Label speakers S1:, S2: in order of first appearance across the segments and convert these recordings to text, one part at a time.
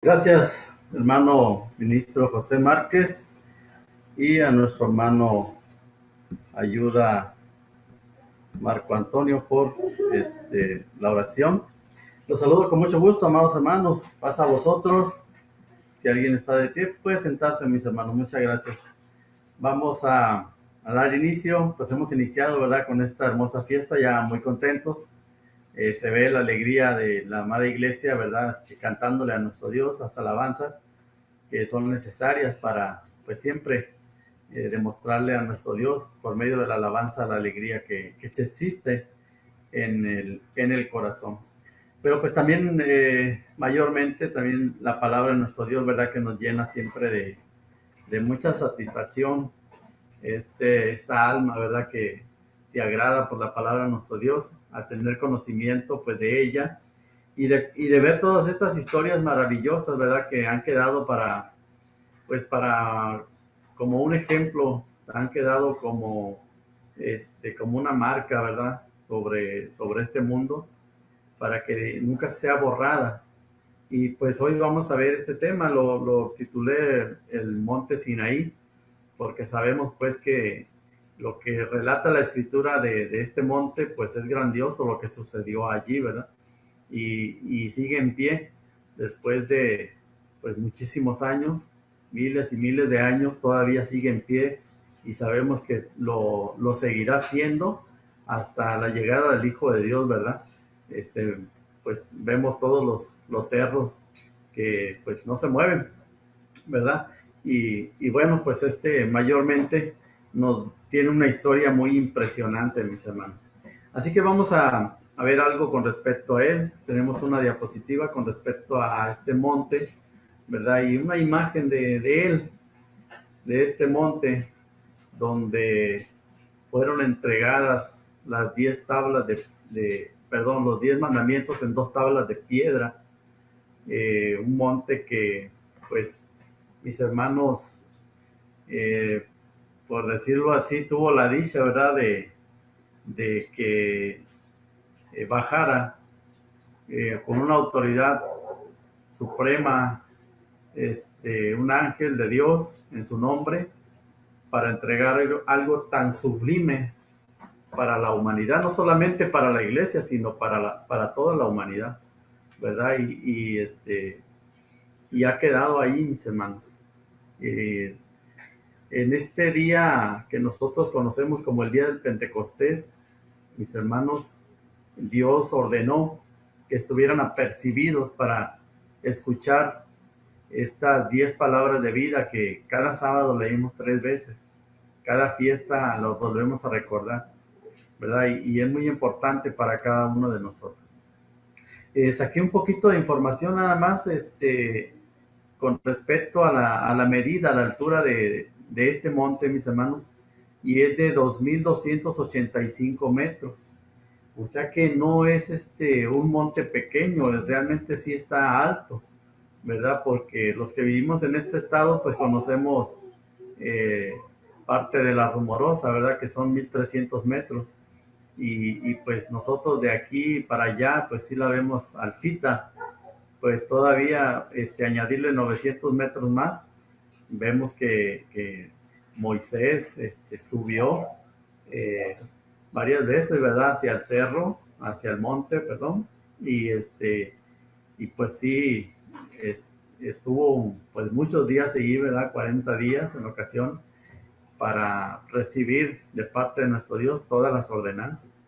S1: Gracias, hermano ministro José Márquez, y a nuestro hermano Ayuda Marco Antonio por la oración. Los saludo con mucho gusto, amados hermanos. Pasa a vosotros. Si alguien está de pie, puede sentarse, mis hermanos. Muchas gracias. Vamos a dar inicio. Pues hemos iniciado, ¿verdad?, con esta hermosa fiesta, ya muy contentos. Se ve la alegría de la amada iglesia, ¿verdad?, cantándole a nuestro Dios las alabanzas que son necesarias para, pues, siempre demostrarle a nuestro Dios por medio de la alabanza la alegría que existe en el corazón. Pero pues también mayormente también la palabra de nuestro Dios, ¿verdad?, que nos llena siempre de mucha satisfacción. Esta alma, ¿verdad?, que se agrada por la palabra de nuestro Dios, al tener conocimiento pues de ella y de ver todas estas historias maravillosas, ¿verdad?, que han quedado para como un ejemplo, han quedado como una marca, ¿verdad?, sobre este mundo, para que nunca sea borrada. Y pues hoy vamos a ver este tema, lo titulé el Monte Sinaí, porque sabemos pues que lo que relata la escritura de este monte, pues es grandioso lo que sucedió allí, ¿verdad? Y sigue en pie después de pues muchísimos años, miles y miles de años, todavía sigue en pie y sabemos que lo seguirá siendo hasta la llegada del Hijo de Dios, ¿verdad? Este, pues vemos todos los cerros que pues no se mueven, ¿verdad? Y bueno, pues mayormente nos tiene una historia muy impresionante, mis hermanos. Así que vamos a ver algo con respecto a él. Tenemos una diapositiva con respecto a este monte, ¿verdad? Y una imagen de él, de este monte, donde fueron entregadas las 10 tablas perdón, los 10 mandamientos en 2 tablas de piedra. Un monte que, pues, mis hermanos, eh, por decirlo así, tuvo la dicha, ¿verdad?, de que bajara con una autoridad suprema, un ángel de Dios en su nombre, para entregar algo tan sublime para la humanidad, no solamente para la iglesia, sino para toda la humanidad, ¿verdad? Y ha quedado ahí, mis hermanos. Eh, en este día que nosotros conocemos como el día del Pentecostés, mis hermanos, Dios ordenó que estuvieran apercibidos para escuchar estas 10 palabras de vida que cada sábado leímos 3 veces. Cada fiesta lo volvemos a recordar, ¿verdad? Y es muy importante para cada uno de nosotros. Saqué un poquito de información nada más con respecto a la medida, a la altura de este monte, mis hermanos, y es de 2.285 metros. O sea que no es un monte pequeño, realmente sí está alto, ¿verdad? Porque los que vivimos en este estado, pues conocemos eh, parte de la Rumorosa, ¿verdad? Que son 1.300 metros. Y pues nosotros de aquí para allá, pues sí la vemos altita. Pues todavía añadirle 900 metros más, vemos que Moisés subió eh, varias veces, ¿verdad?, hacia el cerro, hacia el monte, perdón, y pues sí, es- estuvo pues muchos días allí, ¿verdad?, 40 días en ocasión, para recibir de parte de nuestro Dios todas las ordenanzas.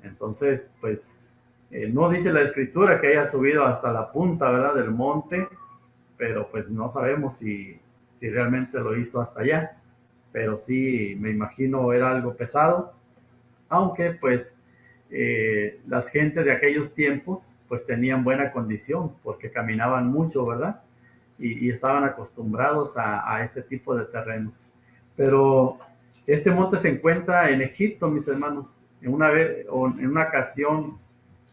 S1: Entonces, pues, no dice la escritura que haya subido hasta la punta, ¿verdad?, del monte, pero pues no sabemos si realmente lo hizo hasta allá. Pero sí, me imagino era algo pesado, aunque pues las gentes de aquellos tiempos pues tenían buena condición porque caminaban mucho, ¿verdad? Y estaban acostumbrados a este tipo de terrenos. Pero este monte se encuentra en Egipto, mis hermanos. En una ocasión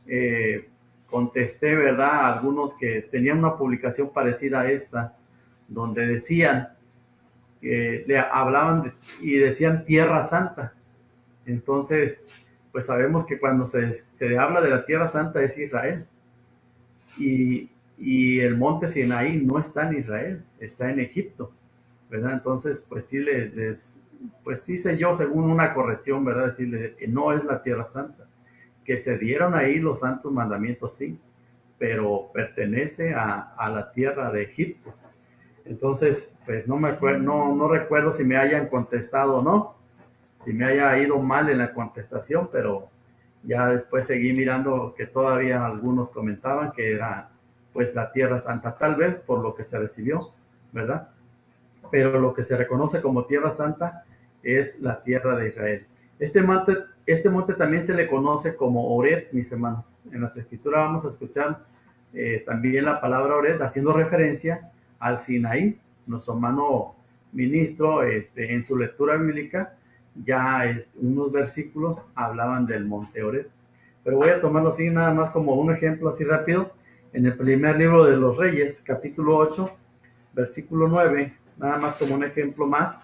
S1: eh, contesté, ¿verdad?, a algunos que tenían una publicación parecida a esta, donde decían, le hablaban y decían Tierra Santa. Entonces, pues sabemos que cuando se habla de la Tierra Santa es Israel. Y, y el monte Sinaí no está en Israel, está en Egipto, ¿verdad? Entonces, pues sí, pues sí sé yo, según una corrección, ¿verdad? Decirle que no es la Tierra Santa, que se dieron ahí los santos mandamientos, sí, pero pertenece a la tierra de Egipto. Entonces, pues no me acuerdo, no recuerdo si me hayan contestado o no, si me haya ido mal en la contestación, pero ya después seguí mirando que todavía algunos comentaban que era pues la Tierra Santa, tal vez por lo que se recibió, ¿verdad? Pero lo que se reconoce como Tierra Santa es la tierra de Israel. Este monte también se le conoce como Ored, mis hermanos. En las escrituras vamos a escuchar también la palabra Ored haciendo referencia al Sinaí. Nuestro hermano ministro, en su lectura bíblica, ya unos versículos hablaban del monte Ored. Pero voy a tomarlo así nada más como un ejemplo así rápido. En el primer libro de los Reyes, capítulo 8, versículo 9, nada más como un ejemplo más,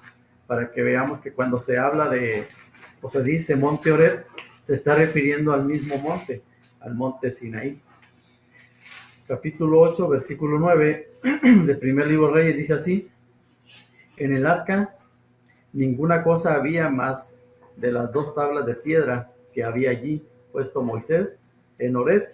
S1: para que veamos que cuando se habla o se dice monte Oreb, se está refiriendo al mismo monte, al monte Sinaí. Capítulo 8, versículo 9 del primer libro de Reyes dice así: en el arca ninguna cosa había más de las 2 tablas de piedra que había allí puesto Moisés en Oreb,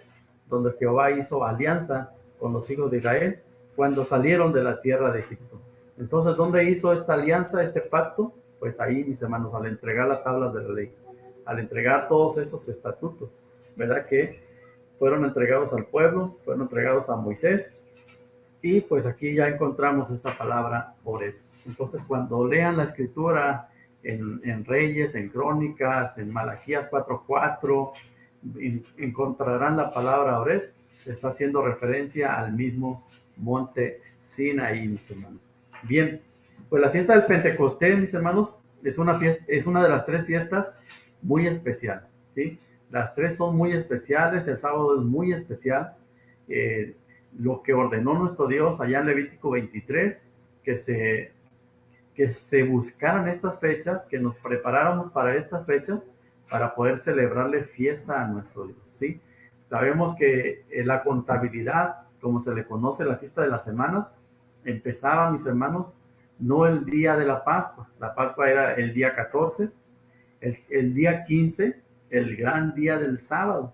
S1: donde Jehová hizo alianza con los hijos de Israel cuando salieron de la tierra de Egipto. Entonces, ¿dónde hizo esta alianza, este pacto? Pues ahí, mis hermanos, al entregar las tablas de la ley, al entregar todos esos estatutos, ¿verdad? Que fueron entregados al pueblo, fueron entregados a Moisés, y pues aquí ya encontramos esta palabra Oreb. Entonces, cuando lean la escritura en Reyes, en Crónicas, en Malaquías 4:4, encontrarán la palabra Oreb. Está haciendo referencia al mismo monte Sinaí, mis hermanos. Bien, pues la fiesta del Pentecostés, mis hermanos, es una de las 3 fiestas muy especial, ¿sí? Las 3 son muy especiales, el sábado es muy especial. Lo que ordenó nuestro Dios allá en Levítico 23, que se buscaran estas fechas, que nos preparáramos para estas fechas, para poder celebrarle fiesta a nuestro Dios, ¿sí? Sabemos que la contabilidad, como se le conoce la fiesta de las semanas, empezaba, mis hermanos, no el día de la Pascua era el día 14, el día 15, el gran día del sábado,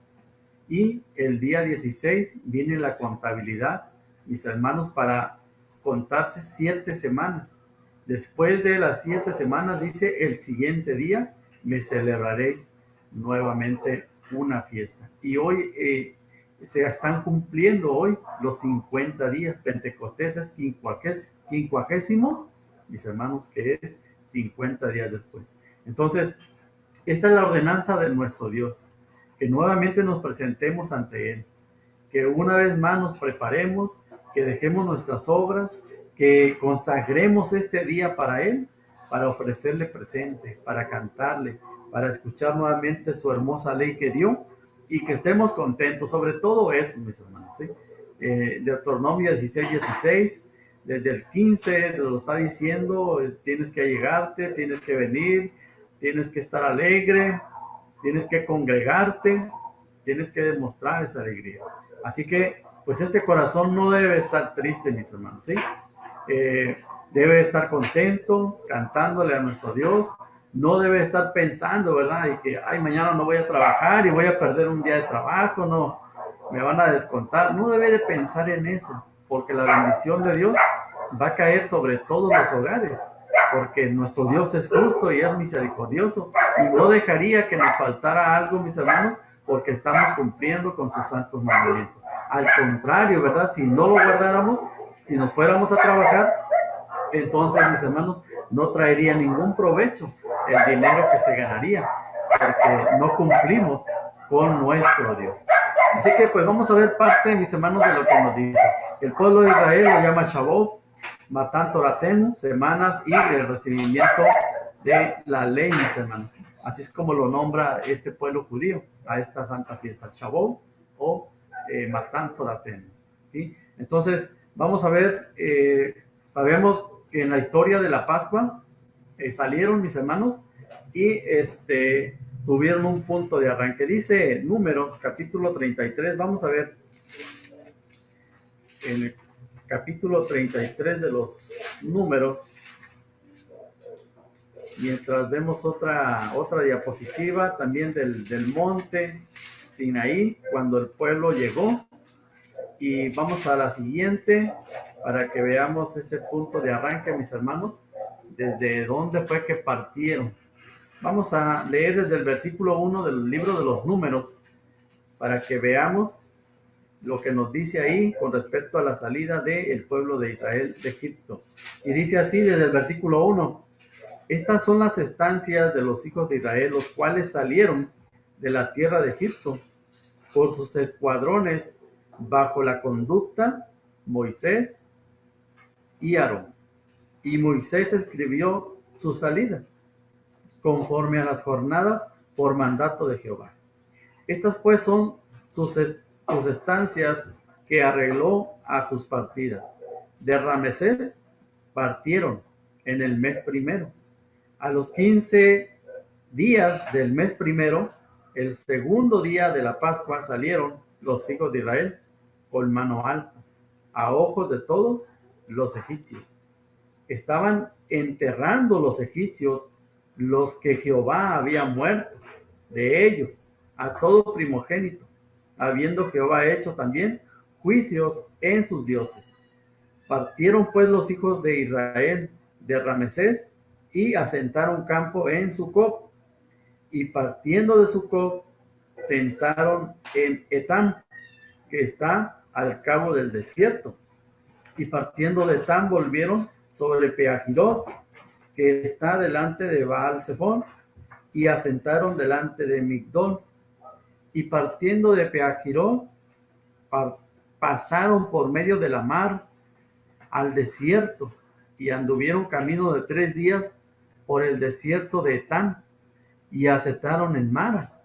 S1: y el día 16 viene la contabilidad, mis hermanos, para contarse 7 semanas. Después de las 7 semanas, dice, el siguiente día me celebraréis nuevamente una fiesta. Y hoy se están cumpliendo hoy los 50 días. Pentecostés es quincuagésimo, mis hermanos, que es 50 días después. Entonces, esta es la ordenanza de nuestro Dios, que nuevamente nos presentemos ante Él, que una vez más nos preparemos, que dejemos nuestras obras, que consagremos este día para Él, para ofrecerle presente, para cantarle, para escuchar nuevamente su hermosa ley que dio, y que estemos contentos. Sobre todo eso, mis hermanos, ¿sí? Deuteronomio 16:16, desde el 15 lo está diciendo, tienes que allegarte, tienes que venir, tienes que estar alegre, tienes que congregarte, tienes que demostrar esa alegría. Así que, pues este corazón no debe estar triste, mis hermanos, ¿sí? Debe estar contento, cantándole a nuestro Dios. No debe estar pensando, ¿verdad? Y que, ay, mañana no voy a trabajar y voy a perder un día de trabajo, no, me van a descontar. No debe de pensar en eso, porque la bendición de Dios va a caer sobre todos los hogares, porque nuestro Dios es justo y es misericordioso, y no dejaría que nos faltara algo, mis hermanos, porque estamos cumpliendo con sus santos mandamientos. Al contrario, ¿verdad? Si no lo guardáramos, si nos fuéramos a trabajar, entonces, mis hermanos, no traería ningún provecho el dinero que se ganaría, porque no cumplimos con nuestro Dios. Así que pues vamos a ver parte, mis hermanos, de lo que nos dice. El pueblo de Israel lo llama Shavuot, Matán Toratenu, semanas, y el recibimiento de la ley, mis hermanos. Así es como lo nombra este pueblo judío a esta santa fiesta, Shavuot o Matán Toratenu, ¿sí? Entonces, vamos a ver, sabemos que en la historia de la Pascua salieron, mis hermanos, y tuvieron un punto de arranque. Dice Números, capítulo 33, vamos a ver. en el capítulo 33 de los Números, mientras vemos otra diapositiva también del monte Sinaí, cuando el pueblo llegó. Y vamos a la siguiente para que veamos ese punto de arranque, mis hermanos, desde dónde fue que partieron. Vamos a leer desde el versículo 1 del libro de los Números para que veamos lo que nos dice ahí con respecto a la salida del pueblo de Israel de Egipto. Y dice así desde el versículo 1: estas son las estancias de los hijos de Israel, los cuales salieron de la tierra de Egipto por sus escuadrones, bajo la conducta Moisés y Aarón. Y Moisés escribió sus salidas, conforme a las jornadas por mandato de Jehová. Estas pues son sus estancias que arregló a sus partidas. De Ramesés partieron en el mes primero. A los 15 días del mes primero, el segundo día de la Pascua, salieron los hijos de Israel con mano alta, a ojos de todos los egipcios. Estaban enterrando los egipcios los que Jehová había muerto de ellos, a todo primogénito, habiendo Jehová hecho también juicios en sus dioses. Partieron pues los hijos de Israel de Ramesés y asentaron campo en Sucot, y partiendo de Sucot, sentaron en Etam, que está al cabo del desierto. Y partiendo de Etam, volvieron sobre Peahirot, que está delante de Baal-Zephón, y asentaron delante de Migdol. Y partiendo de Peahirot, pasaron por medio de la mar al desierto, y anduvieron camino de 3 días por el desierto de Etam, y asentaron en Mara.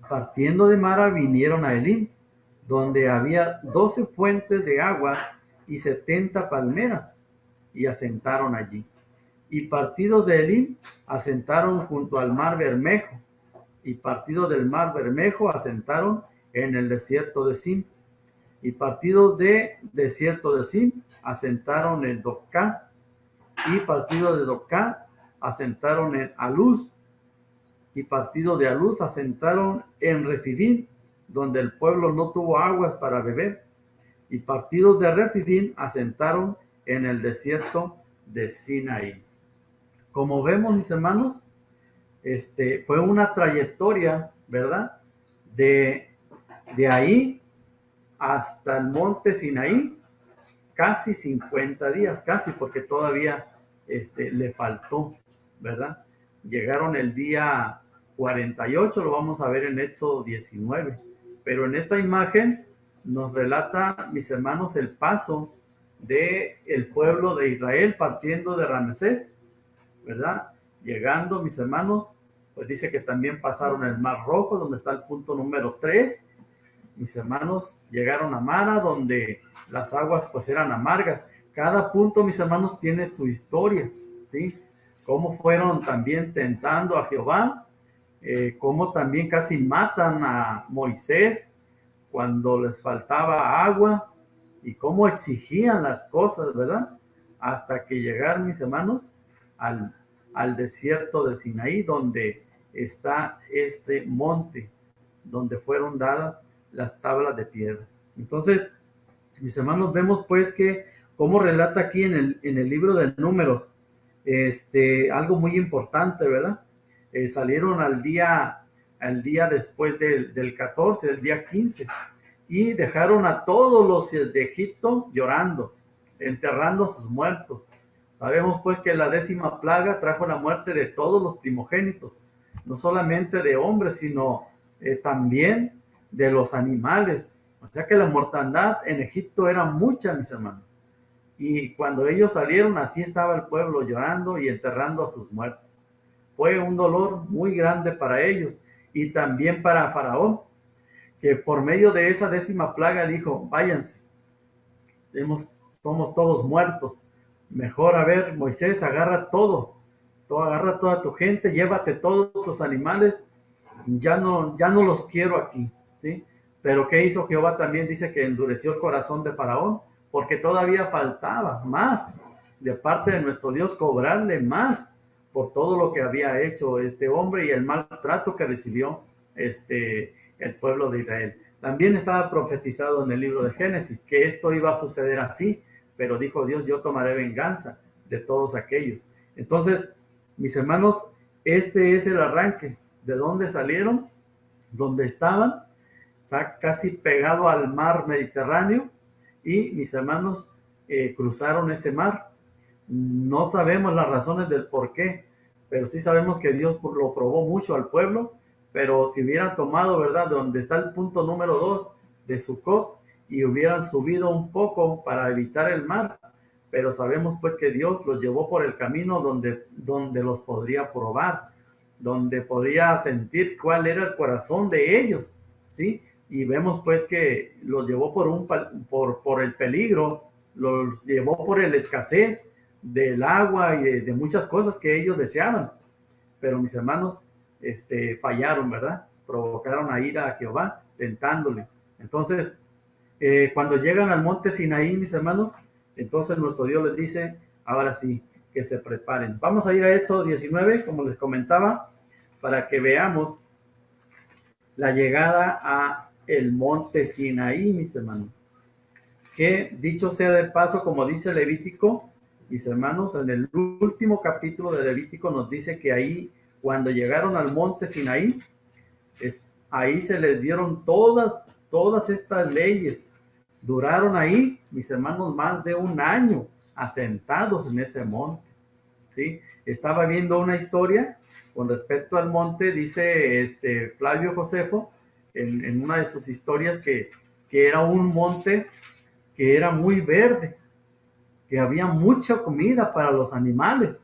S1: Partiendo de Mara vinieron a Elim, donde había 12 fuentes de agua y 70 palmeras, y asentaron allí. Y partidos de Elim, asentaron junto al mar Bermejo, y partidos del mar Bermejo, asentaron en el desierto de Zin. Y partidos de desierto de Zin, asentaron en Docá, y partidos de Docá, asentaron en Aluz, y partidos de Aluz asentaron en Refidim, donde el pueblo no tuvo aguas para beber. Y partidos de Refidim asentaron en el desierto de Sinaí. Como vemos, mis hermanos, fue una trayectoria, ¿verdad? De ahí hasta el monte Sinaí, casi 50 días, casi, porque todavía le faltó, ¿verdad? Llegaron el día 48, lo vamos a ver en Éxodo 19. Pero en esta imagen nos relata, mis hermanos, el paso del pueblo de Israel partiendo de Ramesés, ¿verdad? Llegando, mis hermanos, pues dice que también pasaron el Mar Rojo, donde está el punto número 3. Mis hermanos llegaron a Mara, donde las aguas pues eran amargas. Cada punto, mis hermanos, tiene su historia, ¿sí? Cómo fueron también tentando a Jehová, cómo también casi matan a Moisés cuando les faltaba agua, y cómo exigían las cosas, ¿verdad? Hasta que llegaron, mis hermanos, al desierto de Sinaí, donde está este monte, donde fueron dadas las tablas de piedra. Entonces, mis hermanos, vemos pues que, como relata aquí en el libro de Números, algo muy importante, ¿verdad? Salieron al día después del 14, del día 15, y dejaron a todos los de Egipto llorando, enterrando a sus muertos. Sabemos pues que la 10ª plaga trajo la muerte de todos los primogénitos, no solamente de hombres, sino también de los animales. O sea que la mortandad en Egipto era mucha, mis hermanos. Y cuando ellos salieron, así estaba el pueblo llorando y enterrando a sus muertos. Fue un dolor muy grande para ellos, y también para Faraón, que por medio de esa 10ª plaga dijo: váyanse, somos todos muertos. Mejor, a ver, Moisés, agarra agarra toda tu gente, llévate todos tus animales, ya no los quiero aquí, ¿sí? Pero ¿qué hizo Jehová? También dice que endureció el corazón de Faraón, porque todavía faltaba más de parte de nuestro Dios, cobrarle más por todo lo que había hecho este hombre y el maltrato que recibió el pueblo de Israel. También estaba profetizado en el libro de Génesis que esto iba a suceder así, pero dijo Dios, yo tomaré venganza de todos aquellos. Entonces, mis hermanos, este es el arranque. ¿De dónde salieron? ¿Dónde estaban? Casi pegado al mar Mediterráneo, y mis hermanos cruzaron ese mar. No sabemos las razones del por qué, pero sí sabemos que Dios lo probó mucho al pueblo. Pero si hubieran tomado, ¿verdad?, donde está el punto número 2 de Sucot, y hubieran subido un poco para evitar el mar, pero sabemos pues que Dios los llevó por el camino donde los podría probar, donde podría sentir cuál era el corazón de ellos, ¿sí? Y vemos pues que los llevó por el peligro, los llevó por la escasez del agua y de muchas cosas que ellos deseaban. Pero mis hermanos fallaron, ¿verdad? Provocaron a ira a Jehová, tentándole. Entonces, cuando llegan al monte Sinaí, mis hermanos, entonces nuestro Dios les dice, ahora sí, que se preparen. Vamos a ir a Éxodo 19, como les comentaba, para que veamos la llegada a el monte Sinaí, mis hermanos. Que dicho sea de paso, como dice Levítico, mis hermanos, en el último capítulo de Levítico nos dice que ahí, cuando llegaron al monte Sinaí, ahí se les dieron todas estas leyes. Duraron ahí, mis hermanos, más de un año asentados en ese monte, ¿sí? Estaba viendo una historia con respecto al monte, dice Flavio Josefo, en una de sus historias, que era un monte que era muy verde, que había mucha comida para los animales,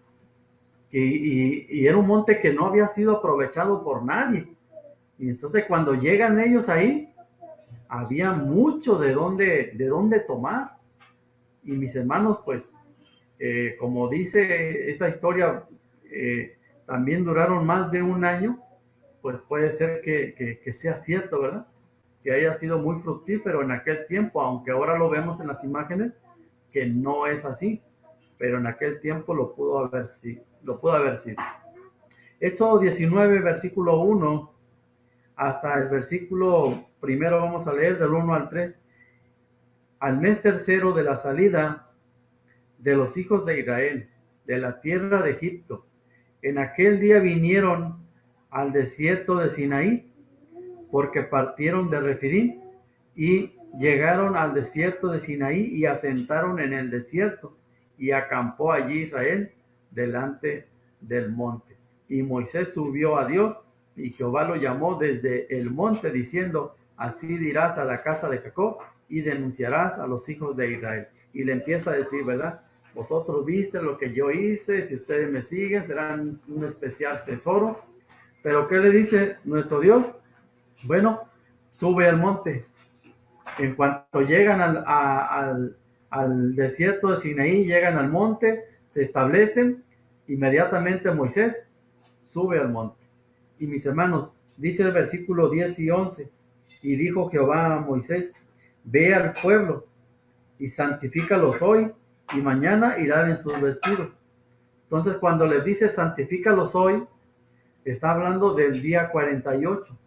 S1: y era un monte que no había sido aprovechado por nadie. Y entonces cuando llegan ellos ahí, había mucho de dónde tomar. Y mis hermanos, pues, como dice esta historia, también duraron más de un año. Pues puede ser que sea cierto, ¿verdad? Que haya sido muy fructífero en aquel tiempo, aunque ahora lo vemos en las imágenes que no es así, pero en aquel tiempo lo pudo haber sido. Éxodo 19, versículo 1 hasta el versículo primero, vamos a leer del 1 al 3. Al mes tercero de la salida de los hijos de Israel de la tierra de Egipto, en aquel día vinieron al desierto de Sinaí, porque partieron de Refidim y llegaron al desierto de Sinaí y asentaron en el desierto, y acampó allí Israel delante del monte. Y Moisés subió a Dios, y Jehová lo llamó desde el monte, diciendo, así dirás a la casa de Jacob y denunciarás a los hijos de Israel. Y le empieza a decir, ¿verdad? Vosotros viste lo que yo hice, si ustedes me siguen serán un especial tesoro. Pero ¿qué le dice nuestro Dios? Bueno, sube al monte. En cuanto llegan al desierto de Sinaí, llegan al monte, se establecen, inmediatamente Moisés sube al monte. Y mis hermanos, dice el versículo 10 y 11, y dijo Jehová a Moisés, ve al pueblo y santifícalos hoy, y mañana irán en sus vestidos. Entonces, cuando les dice santifícalos hoy, está hablando del día 48,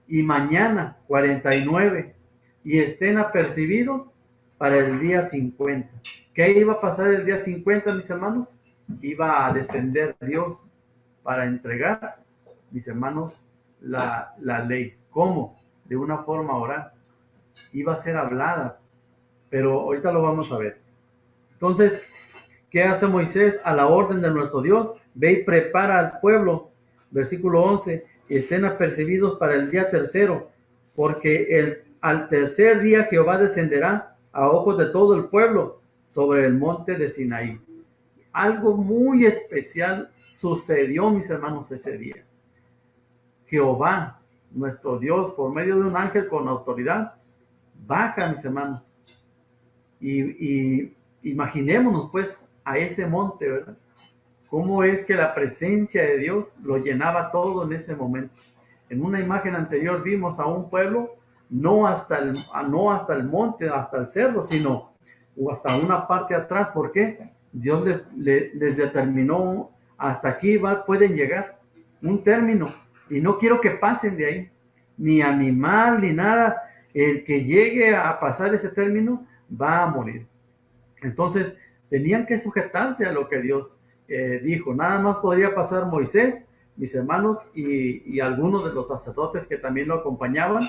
S1: y mañana 49, y estén apercibidos para el día 50. ¿Qué iba a pasar el día 50, mis hermanos? Iba a descender Dios para entregar, mis hermanos, la ley. ¿Cómo? De una forma oral. Iba a ser hablada, pero ahorita lo vamos a ver. Entonces, ¿qué hace Moisés a la orden de nuestro Dios? Ve y prepara al pueblo. Versículo 11, y estén apercibidos para el día tercero, porque al tercer día Jehová descenderá a ojos de todo el pueblo sobre el monte de Sinaí. Algo muy especial sucedió, mis hermanos, ese día. Jehová, nuestro Dios, por medio de un ángel con autoridad, baja, mis hermanos. Y imaginémonos pues a ese monte, ¿verdad? Cómo es que la presencia de Dios lo llenaba todo en ese momento. En una imagen anterior vimos a un pueblo no hasta el monte, hasta el cerro, sino hasta una parte atrás. ¿Por qué? Dios les determinó hasta aquí pueden llegar, un término, y no quiero que pasen de ahí, ni animal, ni nada. El que llegue a pasar ese término va a morir. Entonces, tenían que sujetarse a lo que Dios dijo. Nada más podría pasar Moisés, mis hermanos, y algunos de los sacerdotes que también lo acompañaban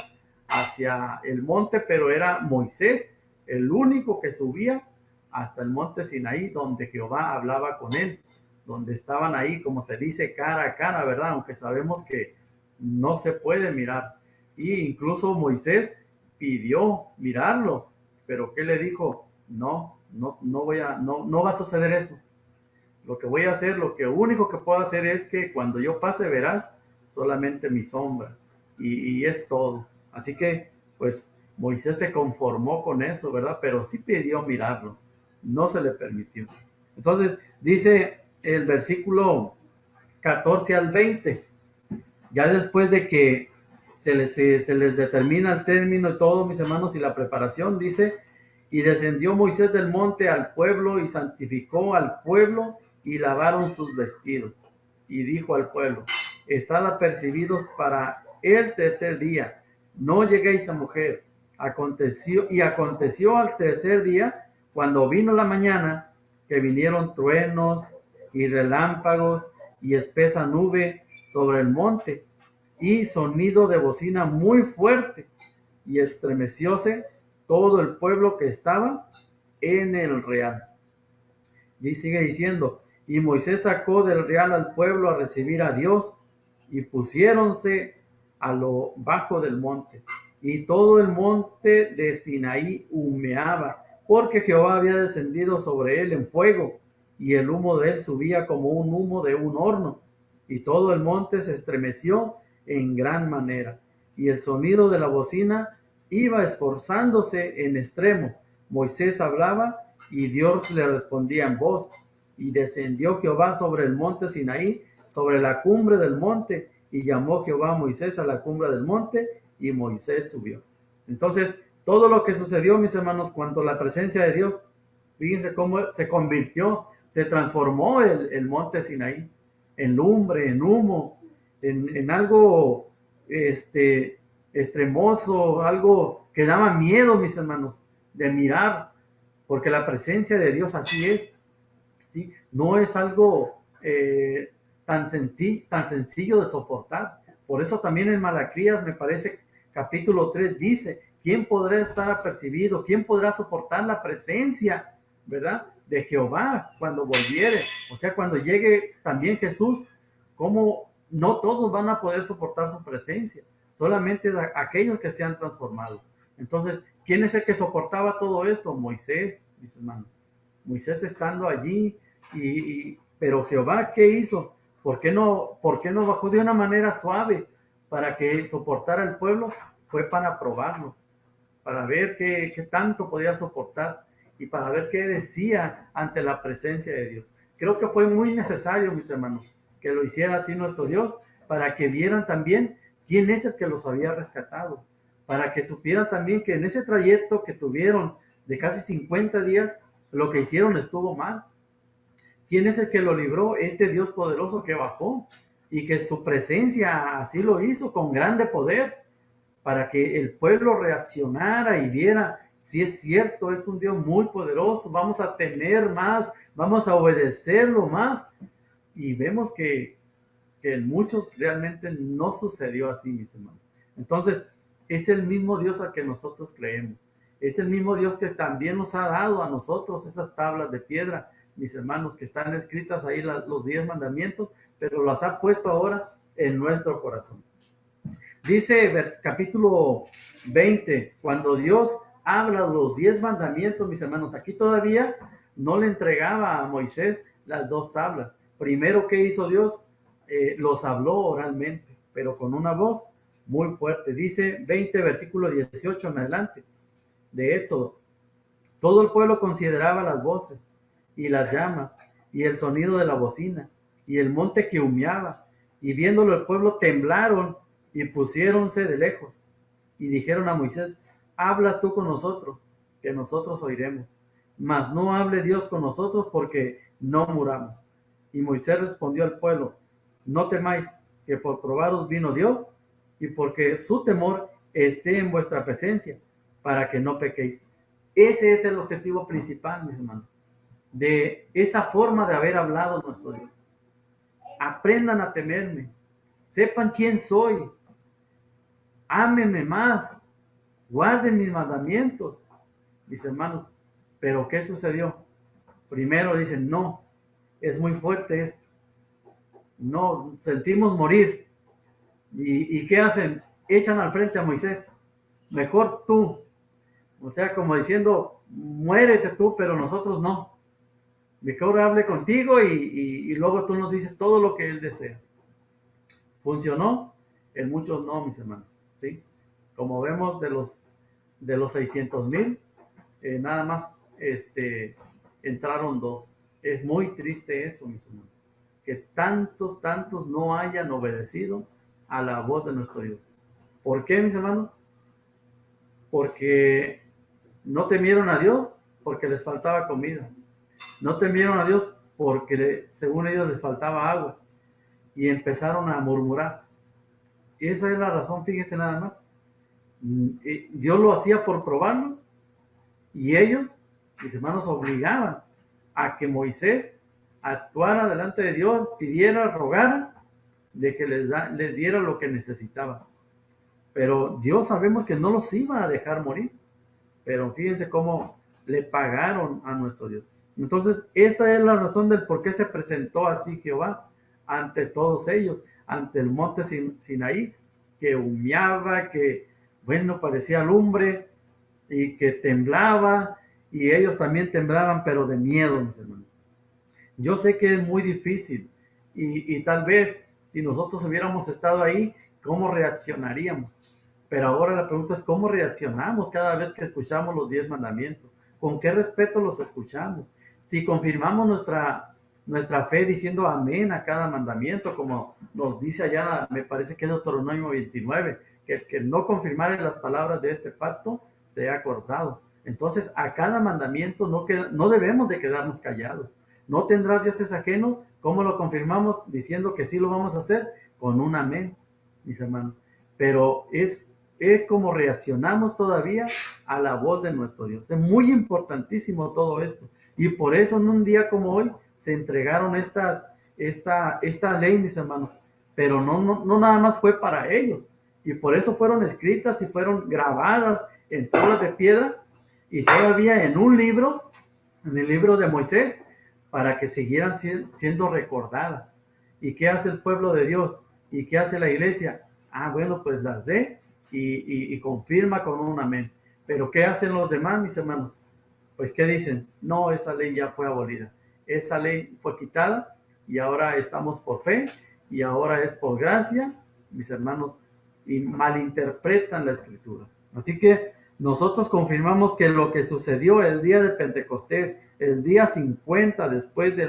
S1: hacia el monte, pero era Moisés el único que subía hasta el monte Sinaí, donde Jehová hablaba con él, donde estaban ahí, como se dice, cara a cara, ¿verdad? Aunque sabemos que no se puede mirar. Y incluso Moisés pidió mirarlo, pero ¿qué le dijo? No va a suceder eso. Lo que voy a hacer, lo que único que puedo hacer es que cuando yo pase verás solamente mi sombra, y es todo. Así que, pues, Moisés se conformó con eso, ¿verdad? Pero sí pidió mirarlo, no se le permitió. Entonces, dice el versículo 14 al 20, ya después de que se les determina el término y todo, mis hermanos, y la preparación, dice: y descendió Moisés del monte al pueblo y santificó al pueblo y lavaron sus vestidos. Y dijo al pueblo: estad apercibidos para el tercer día, no lleguéis a mujer. Aconteció al tercer día, cuando vino la mañana, que vinieron truenos y relámpagos y espesa nube sobre el monte, y sonido de bocina muy fuerte, y estremecióse todo el pueblo que estaba en el real. Y sigue diciendo: y Moisés sacó del real al pueblo a recibir a Dios, y pusiéronse a lo bajo del monte, y todo el monte de Sinaí humeaba, porque Jehová había descendido sobre él en fuego, y el humo de él subía como un humo de un horno, y todo el monte se estremeció en gran manera, y el sonido de la bocina iba esforzándose en extremo. Moisés hablaba y Dios le respondía en voz. Y descendió Jehová sobre el monte Sinaí, sobre la cumbre del monte, y llamó Jehová a Moisés a la cumbre del monte, y Moisés subió. Entonces, todo lo que sucedió, mis hermanos, cuando la presencia de Dios, fíjense cómo se convirtió, se transformó el monte Sinaí en lumbre, en humo, en algo extremoso, algo que daba miedo, mis hermanos, de mirar, porque la presencia de Dios así es, ¿sí? No es algo tan sencillo de soportar. Por eso también en Malaquías, me parece, capítulo 3 dice: ¿quién podrá estar apercibido? ¿Quién podrá soportar la presencia, verdad, de Jehová cuando volviere? O sea, cuando llegue también Jesús, ¿cómo no todos van a poder soportar su presencia? Solamente aquellos que se han transformado. Entonces, ¿quién es el que soportaba todo esto? Moisés, mis hermanos. Moisés estando allí, pero Jehová, ¿qué hizo? ¿Por qué no bajó de una manera suave para que soportara el pueblo? Fue para probarlo, para ver qué tanto podía soportar y para ver qué decía ante la presencia de Dios. Creo que fue muy necesario, mis hermanos, que lo hiciera así nuestro Dios, para que vieran también quién es el que los había rescatado, para que supieran también que en ese trayecto que tuvieron de casi 50 días, lo que hicieron estuvo mal. ¿Quién es el que lo libró? Este Dios poderoso que bajó, y que su presencia así lo hizo con grande poder, para que el pueblo reaccionara y viera: si es cierto, es un Dios muy poderoso, vamos a temer más, vamos a obedecerlo más. Y vemos que en muchos realmente no sucedió así, mis hermanos. Entonces, es el mismo Dios al que nosotros creemos. Es el mismo Dios que también nos ha dado a nosotros esas tablas de piedra, mis hermanos, que están escritas ahí los 10 mandamientos, pero las ha puesto ahora en nuestro corazón. Dice capítulo 20, cuando Dios habla los 10 mandamientos, mis hermanos, aquí todavía no le entregaba a Moisés las 2 tablas. Primero, ¿qué hizo Dios? Los habló oralmente, pero con una voz muy fuerte. Dice 20, versículo 18 en adelante de Éxodo: todo el pueblo consideraba las voces y las llamas y el sonido de la bocina y el monte que humeaba, y viéndolo el pueblo temblaron y pusiéronse de lejos. y dijeron a Moisés: habla tú con nosotros, que nosotros oiremos, mas no hable Dios con nosotros, porque no muramos. Y Moisés respondió al pueblo: no temáis, que por probaros vino Dios, y porque su temor esté en vuestra presencia, para que no pequéis. Ese es el objetivo principal, mis hermanos, de esa forma de haber hablado nuestro Dios. Aprendan a temerme, sepan quién soy, ámenme más, guarden mis mandamientos, mis hermanos. Pero ¿qué sucedió? Primero dicen: no, es muy fuerte esto, no, sentimos morir. ¿Y qué hacen? Echan al frente a Moisés: mejor tú. O sea, como diciendo: muérete tú, pero nosotros no. Mejor hable contigo y luego tú nos dices todo lo que él desea. ¿Funcionó? En muchos no, mis hermanos, ¿sí? Como vemos, de los 600,000, nada más entraron 2. Es muy triste eso, mis hermanos, que tantos no hayan obedecido a la voz de nuestro Dios. ¿Por qué, mis hermanos? Porque no temieron a Dios, porque les faltaba comida. No temieron a Dios porque según ellos les faltaba agua. Y empezaron a murmurar. Y esa es la razón, fíjense nada más. Dios lo hacía por probarnos, y ellos, mis hermanos, obligaban a que Moisés actuara delante de Dios, pidiera, rogara de que les diera lo que necesitaban. Pero Dios, sabemos que no los iba a dejar morir. Pero fíjense cómo le pagaron a nuestro Dios. Entonces, esta es la razón del por qué se presentó así Jehová ante todos ellos, ante el monte Sinaí, que humeaba, que, bueno, parecía lumbre, y que temblaba, y ellos también temblaban, pero de miedo, mis hermanos. Yo sé que es muy difícil, y tal vez si nosotros hubiéramos estado ahí, ¿cómo reaccionaríamos? Pero ahora la pregunta es: ¿cómo reaccionamos cada vez que escuchamos los 10 mandamientos? ¿Con qué respeto los escuchamos? Si confirmamos nuestra fe diciendo amén a cada mandamiento, como nos dice allá, me parece que es Deuteronomio 29, que el que no confirmare las palabras de este pacto sea cortado. Entonces, a cada mandamiento no debemos de quedarnos callados. No tendrá dioses ajenos. ¿Cómo lo confirmamos? Diciendo que sí lo vamos a hacer, con un amén, mis hermanos. Pero es como reaccionamos todavía a la voz de nuestro Dios. Es muy importantísimo todo esto. Y por eso en un día como hoy se entregaron esta ley, mis hermanos. Pero no nada más fue para ellos. Y por eso fueron escritas y fueron grabadas en tablas de piedra, y todavía en un libro, en el libro de Moisés, para que siguieran siendo recordadas. ¿Y qué hace el pueblo de Dios? ¿Y qué hace la iglesia? Bueno, pues las lee y confirma con un amén. Pero ¿qué hacen los demás, mis hermanos? Pues ¿qué dicen? No, esa ley ya fue abolida. Esa ley fue quitada y ahora estamos por fe y ahora es por gracia, mis hermanos, y malinterpretan la escritura. Así que nosotros confirmamos que lo que sucedió el día de Pentecostés, el día 50 después de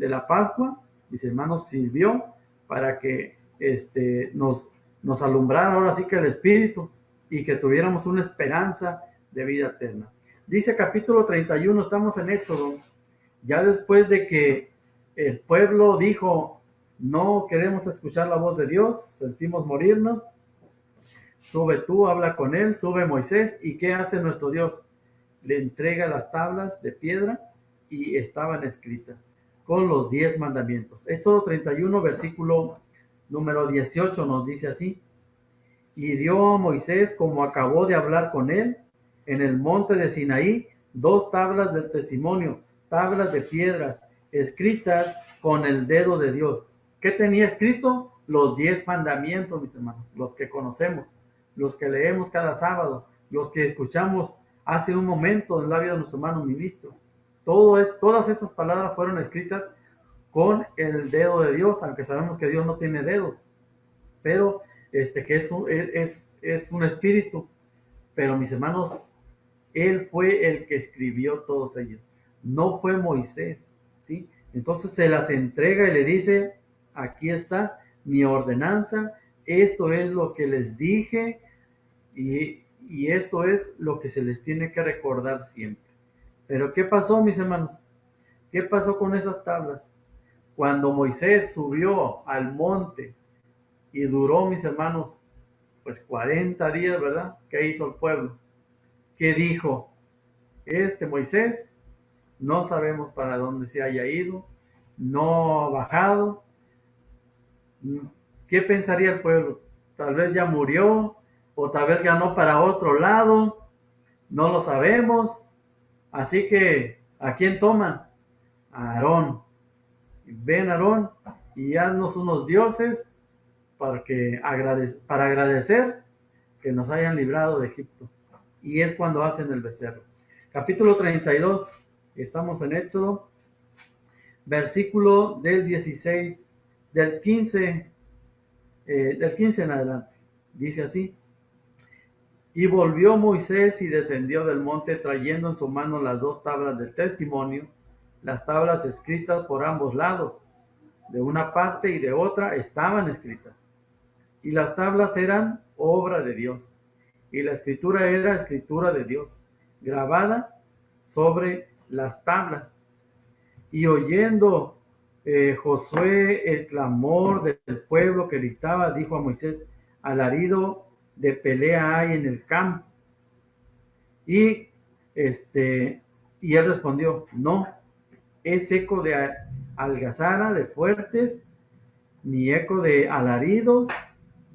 S1: la Pascua, mis hermanos, sirvió para que nos alumbrara ahora sí que el Espíritu, y que tuviéramos una esperanza de vida eterna. Dice capítulo 31, estamos en Éxodo, ya después de que el pueblo dijo: no queremos escuchar la voz de Dios, sentimos morirnos. Sube tú, habla con él, sube Moisés. ¿Y qué hace nuestro Dios? Le entrega las tablas de piedra, y estaban escritas con los 10 mandamientos. Éxodo 31, versículo número 18 nos dice así: y dio a Moisés, como acabó de hablar con él, en el monte de Sinaí, 2 tablas del testimonio, tablas de piedras, escritas con el dedo de Dios. ¿Qué tenía escrito? Los 10 mandamientos, mis hermanos, los que conocemos, los que leemos cada sábado, los que escuchamos hace un momento en la vida de nuestro hermano ministro. Todas esas palabras fueron escritas con el dedo de Dios, aunque sabemos que Dios no tiene dedo, pero que es un espíritu. Pero mis hermanos, él fue el que escribió todos ellos, no fue Moisés, ¿sí? Entonces se las entrega y le dice: aquí está mi ordenanza, esto es lo que les dije, Y esto es lo que se les tiene que recordar siempre. Pero ¿qué pasó, mis hermanos? ¿Qué pasó con esas tablas? Cuando Moisés subió al monte y duró, mis hermanos, pues 40 días, ¿verdad? ¿Qué hizo el pueblo? ¿Qué dijo? Moisés, no sabemos para dónde se haya ido, no ha bajado. ¿Qué pensaría el pueblo? Tal vez ya murió, o tal vez ganó para otro lado, no lo sabemos. Así que, ¿a quién toman? A Aarón. Ven, Aarón, y haznos unos dioses para agradecer que nos hayan librado de Egipto. Y es cuando hacen el becerro. Capítulo 32, estamos en Éxodo, versículo del 16, del 15 en adelante. Dice así: y volvió Moisés y descendió del monte trayendo en su mano las 2 tablas del testimonio, las tablas escritas por ambos lados, de una parte y de otra estaban escritas. Y las tablas eran obra de Dios, y la escritura era escritura de Dios, grabada sobre las tablas. Y oyendo Josué el clamor del pueblo que gritaba, dijo a Moisés: alarido de pelea hay en el campo. Y y él respondió: no, es eco de algazara de fuertes, ni eco de alaridos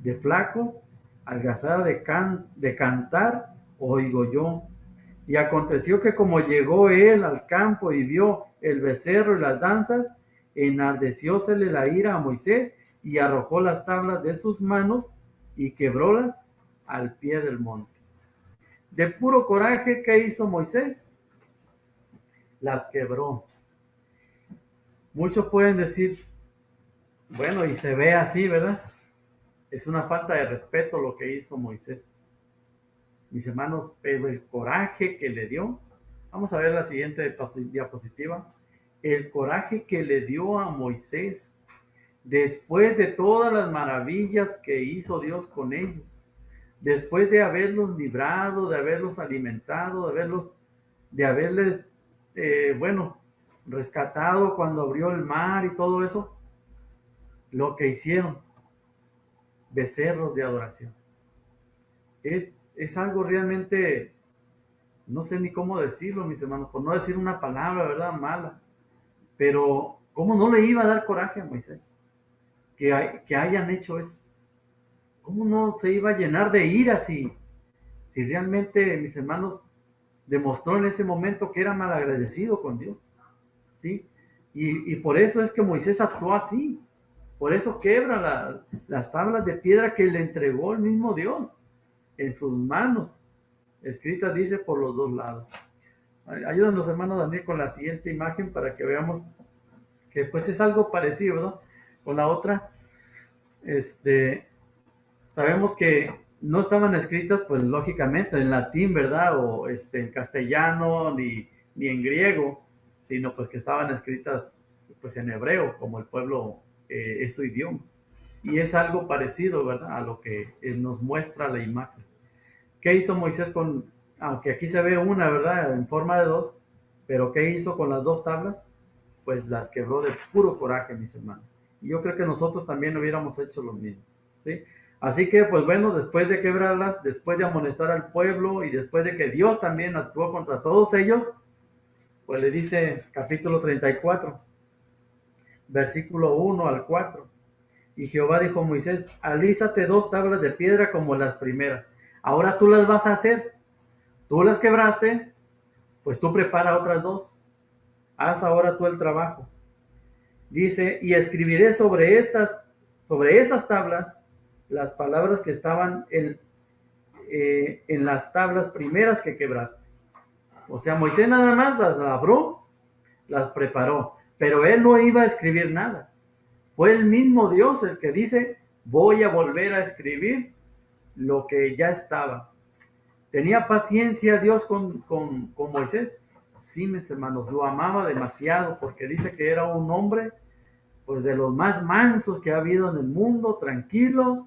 S1: de flacos, algazara de cantar oigo yo. Y aconteció que como llegó él al campo y vio el becerro y las danzas, enardeciósele la ira a Moisés y arrojó las tablas de sus manos y quebrólas al pie del monte. De puro coraje, ¿qué hizo Moisés? Las quebró. Muchos pueden decir, bueno, y se ve así, ¿verdad? Es una falta de respeto lo que hizo Moisés. Mis hermanos, pero el coraje que le dio, vamos a ver la siguiente diapositiva, el coraje que le dio a Moisés después de todas las maravillas que hizo Dios con ellos, después de haberlos librado, de haberlos alimentado, de haberles, rescatado cuando abrió el mar y todo eso, lo que hicieron, becerros de adoración. Es algo realmente, no sé ni cómo decirlo, mis hermanos, por no decir una palabra, ¿verdad? Mala. Pero, ¿cómo no le iba a dar coraje a Moisés que hayan hecho eso? ¿Cómo no se iba a llenar de ira si realmente, mis hermanos, demostró en ese momento que era malagradecido con Dios? ¿Sí? Y por eso es que Moisés actuó así. Por eso quebra las tablas de piedra que le entregó el mismo Dios en sus manos. Escritas, dice, por los 2 lados. Ayúdanos, hermano Daniel, con la siguiente imagen para que veamos que pues es algo parecido, ¿no? Con la otra. Sabemos que no estaban escritas, pues lógicamente, en latín, ¿verdad? O en castellano, ni en griego, sino pues que estaban escritas pues en hebreo, como el pueblo es su idioma. Y es algo parecido, ¿verdad? A lo que nos muestra la imagen. ¿Qué hizo Moisés aunque aquí se ve una, ¿verdad? En forma de 2, pero ¿qué hizo con las 2 tablas? Pues las quebró de puro coraje, mis hermanos. Y yo creo que nosotros también hubiéramos hecho lo mismo, ¿sí? Así que, pues bueno, después de quebrarlas, después de amonestar al pueblo y después de que Dios también actuó contra todos ellos, pues le dice capítulo 34, versículo 1 al 4. Y Jehová dijo a Moisés: alízate 2 tablas de piedra como las primeras. Ahora tú las vas a hacer. Tú las quebraste, pues tú prepara otras 2. Haz ahora tú el trabajo. Dice: y escribiré sobre esas tablas las palabras que estaban en las tablas primeras que quebraste. O sea, Moisés nada más las labró, las preparó, pero él no iba a escribir nada. Fue el mismo Dios el que dice: voy a volver a escribir lo que ya estaba. ¿Tenía paciencia Dios con Moisés? Sí, mis hermanos, lo amaba demasiado, porque dice que era un hombre pues de los más mansos que ha habido en el mundo, tranquilo,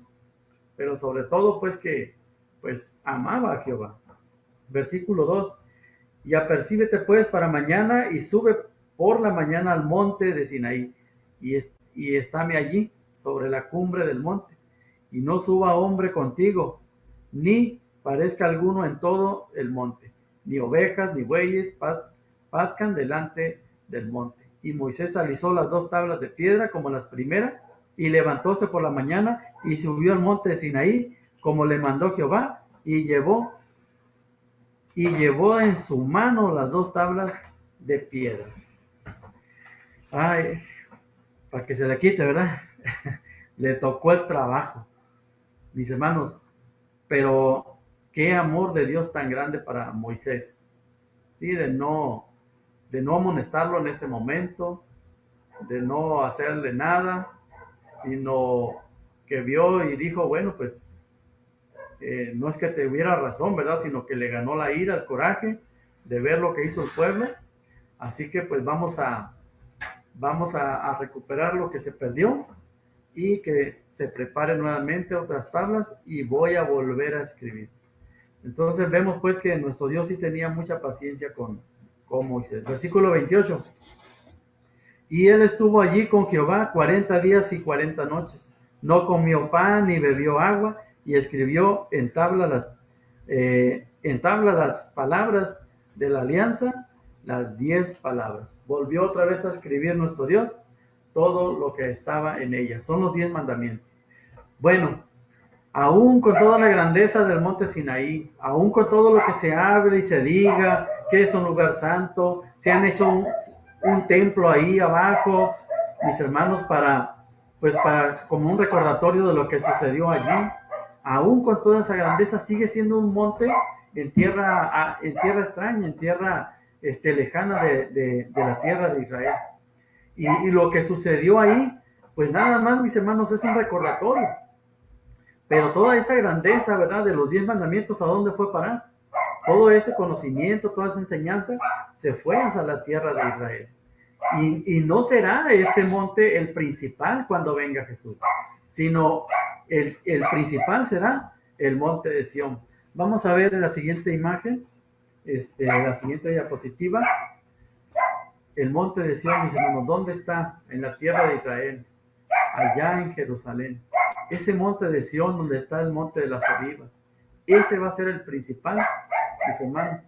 S1: pero sobre todo pues que pues amaba a Jehová. Versículo 2. Y apercíbete pues para mañana y sube por la mañana al monte de Sinaí y estáme allí sobre la cumbre del monte y no suba hombre contigo, ni parezca alguno en todo el monte, ni ovejas ni bueyes pascan delante del monte. Y Moisés alisó las 2 tablas de piedra como las primeras y levantóse por la mañana y subió al monte de Sinaí como le mandó Jehová y llevó en su mano las 2 tablas de piedra. Ay, para que se le quite, ¿verdad? Le tocó el trabajo, mis hermanos, pero qué amor de Dios tan grande para Moisés, ¿sí? De no amonestarlo en ese momento, de no hacerle nada, sino que vio y dijo, bueno, pues no es que tuviera razón, ¿verdad? Sino que le ganó la ira, el coraje de ver lo que hizo el pueblo. Así que pues vamos a recuperar lo que se perdió y que se prepare nuevamente otras tablas y voy a volver a escribir. Entonces vemos pues que nuestro Dios sí tenía mucha paciencia con Moisés. Versículo 28. Y él estuvo allí con Jehová 40 días y 40 noches. No comió pan ni bebió agua y escribió en tabla las palabras de la alianza, las 10 palabras. Volvió otra vez a escribir nuestro Dios todo lo que estaba en ella. Son los 10 mandamientos. Bueno, aún con toda la grandeza del monte Sinaí, aún con todo lo que se hable y se diga que es un lugar santo, se han hecho un templo ahí abajo, mis hermanos, para como un recordatorio de lo que sucedió allí. Aún con toda esa grandeza sigue siendo un monte en tierra extraña, en tierra lejana de la tierra de Israel. Y lo que sucedió ahí, pues nada más, mis hermanos, es un recordatorio. Pero toda esa grandeza, ¿verdad? De los 10 mandamientos, ¿a dónde fue parar? Todo ese conocimiento, toda esa enseñanza, se fue hacia la tierra de Israel. Y no será este monte el principal cuando venga Jesús, sino el principal será el monte de Sión. Vamos a ver en la siguiente imagen, la siguiente diapositiva, el monte de Sión, mis hermanos, ¿dónde está? En la tierra de Israel, allá en Jerusalén. Ese monte de Sión donde está el monte de las olivas, ese va a ser el principal, mis hermanos.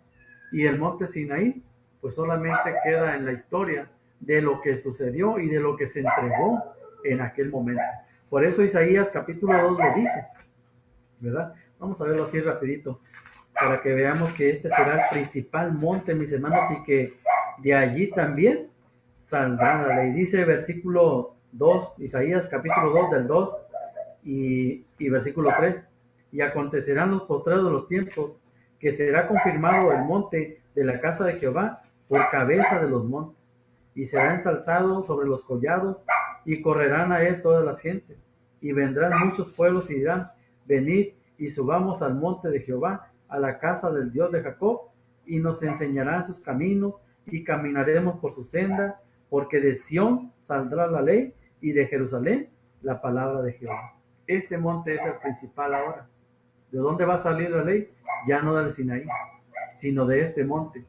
S1: Y el monte Sinaí, pues solamente queda en la historia de lo que sucedió y de lo que se entregó en aquel momento. Por eso Isaías capítulo 2 lo dice, ¿verdad? Vamos a verlo así rapidito, para que veamos que este será el principal monte, mis hermanos, y que de allí también saldrá la ley. Dice versículo 2, Isaías capítulo 2 del 2 y versículo 3. Y acontecerán los postreros de los tiempos, que será confirmado el monte de la casa de Jehová por cabeza de los montes, y será ensalzado sobre los collados, y correrán a él todas las gentes, y vendrán muchos pueblos y dirán, venid y subamos al monte de Jehová, a la casa del Dios de Jacob, y nos enseñarán sus caminos, y caminaremos por su senda, porque de Sión saldrá la ley, y de Jerusalén la palabra de Jehová. Este monte es el principal ahora. ¿De dónde va a salir la ley? Ya no del Sinaí, sino de este monte.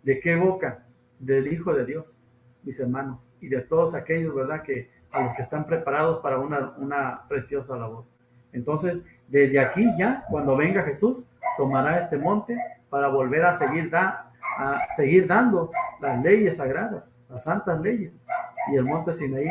S1: ¿De qué boca? Del Hijo de Dios, mis hermanos, y de todos aquellos, ¿verdad?, que a los que están preparados para una preciosa labor. Entonces, desde aquí ya, cuando venga Jesús, tomará este monte para volver a seguir dando las leyes sagradas, las santas leyes. Y el monte Sinaí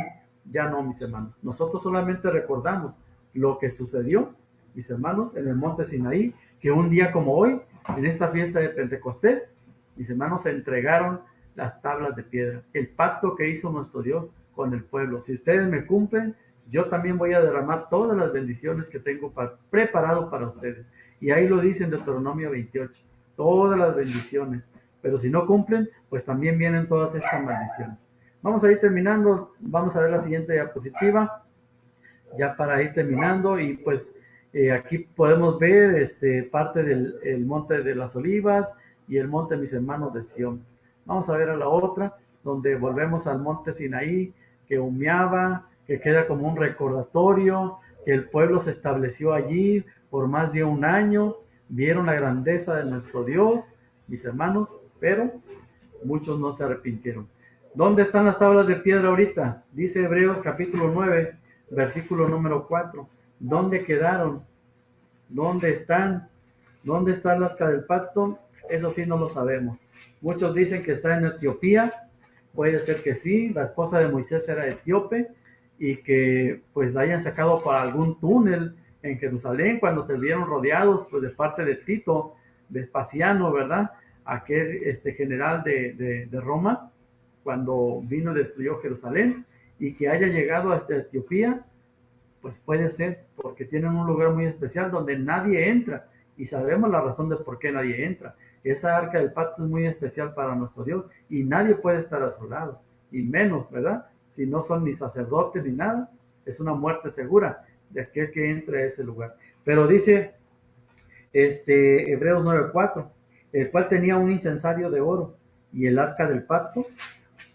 S1: ya no, mis hermanos. Nosotros solamente recordamos lo que sucedió, mis hermanos, en el monte Sinaí, que un día como hoy, en esta fiesta de Pentecostés, mis hermanos, se entregaron las tablas de piedra, el pacto que hizo nuestro Dios con el pueblo. Si ustedes me cumplen, yo también voy a derramar todas las bendiciones que tengo preparado para ustedes. Y ahí lo dice en Deuteronomio 28, todas las bendiciones. Pero si no cumplen, pues también vienen todas estas maldiciones. Vamos a ir terminando, vamos a ver la siguiente diapositiva, ya para ir terminando, y pues aquí podemos ver parte del monte de las olivas y el monte, mis hermanos, de Sión. Vamos a ver a la otra, donde volvemos al monte Sinaí, que humeaba, que queda como un recordatorio, que el pueblo se estableció allí por más de un año, vieron la grandeza de nuestro Dios, mis hermanos, pero muchos no se arrepintieron. ¿Dónde están las tablas de piedra ahorita? Dice Hebreos capítulo 9, versículo número 4. ¿Dónde quedaron? ¿Dónde están? ¿Dónde está el arca del pacto? Eso sí no lo sabemos. Muchos dicen que está en Etiopía. Puede ser que sí. La esposa de Moisés era etíope y que pues la hayan sacado para algún túnel en Jerusalén cuando se vieron rodeados pues de parte de Tito, Vespasiano, ¿verdad? Aquel general de Roma, cuando vino y destruyó Jerusalén, y que haya llegado hasta Etiopía. Pues puede ser, porque tienen un lugar muy especial donde nadie entra, y sabemos la razón de por qué nadie entra. Esa arca del pacto es muy especial para nuestro Dios, y nadie puede estar a su lado, y menos, ¿verdad? Si no son ni sacerdotes ni nada, es una muerte segura de aquel que entre a ese lugar. Pero dice Hebreos 9:4, el cual tenía un incensario de oro, y el arca del pacto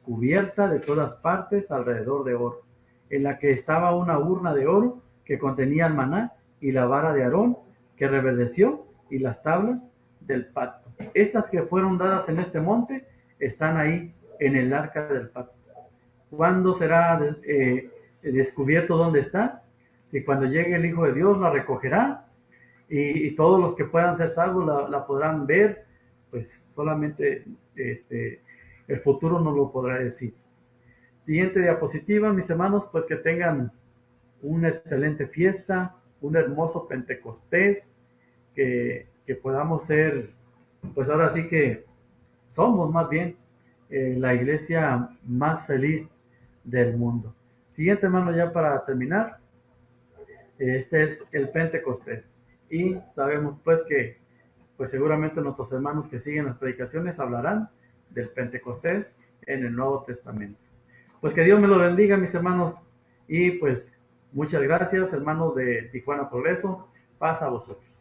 S1: cubierta de todas partes alrededor de oro, en la que estaba una urna de oro que contenía el maná y la vara de Aarón que reverdeció y las tablas del pacto. Estas que fueron dadas en este monte están ahí en el arca del pacto. ¿Cuándo será descubierto dónde está? Si cuando llegue el Hijo de Dios la recogerá, y todos los que puedan ser salvos la podrán ver, pues solamente el futuro no lo podrá decir. Siguiente diapositiva, mis hermanos, pues que tengan una excelente fiesta, un hermoso Pentecostés, que podamos ser, pues ahora sí que somos más bien la iglesia más feliz del mundo. Siguiente, hermano, ya para terminar, este es el Pentecostés. Y sabemos pues que pues seguramente nuestros hermanos que siguen las predicaciones hablarán del Pentecostés en el Nuevo Testamento. Pues que Dios me lo bendiga, mis hermanos, y pues muchas gracias, hermanos de Tijuana Progreso. Paz a vosotros.